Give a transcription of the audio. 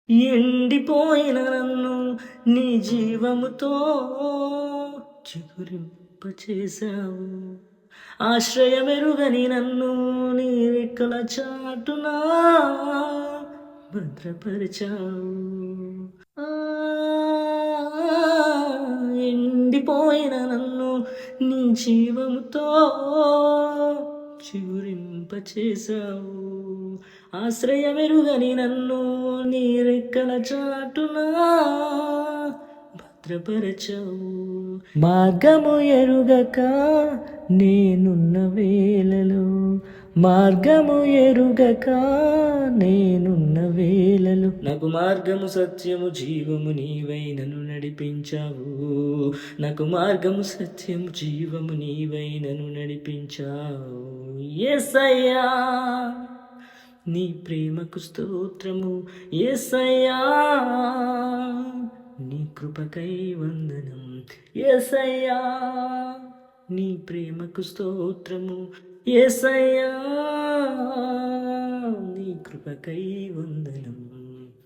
ఎండిపోయిన నన్ను నీ జీవముతో చిగురింపచేశావు. ఆశ్రయమెరుగని నన్ను నీ రెక్కల చాటునా భద్రపరిచావు. ఆ, ఎండిపోయిన నన్ను నీ జీవముతో చిగురింపచేశావు. ఆశ్రయమెరుగని నన్ను నీ రెక్కల చాటునా భద్రపరచవు. మార్గము ఎరుగక నేనున్న వేళలో, మార్గము ఎరుగక నేనున్న వేళలో నాకు మార్గము సత్యము జీవము నీవై నన్ను నడిపించావు. నాకు మార్గము సత్యము జీవము నీవై నన్ను నడిపించావు. యేసయ్యా నీ ప్రేమకు స్తోత్రము. యేసయ్యా నీ కృపకై వందనం. యేసయ్యా నీ ప్రేమకు స్తోత్రము. యేసయ్యా నీ కృపకై వందనం.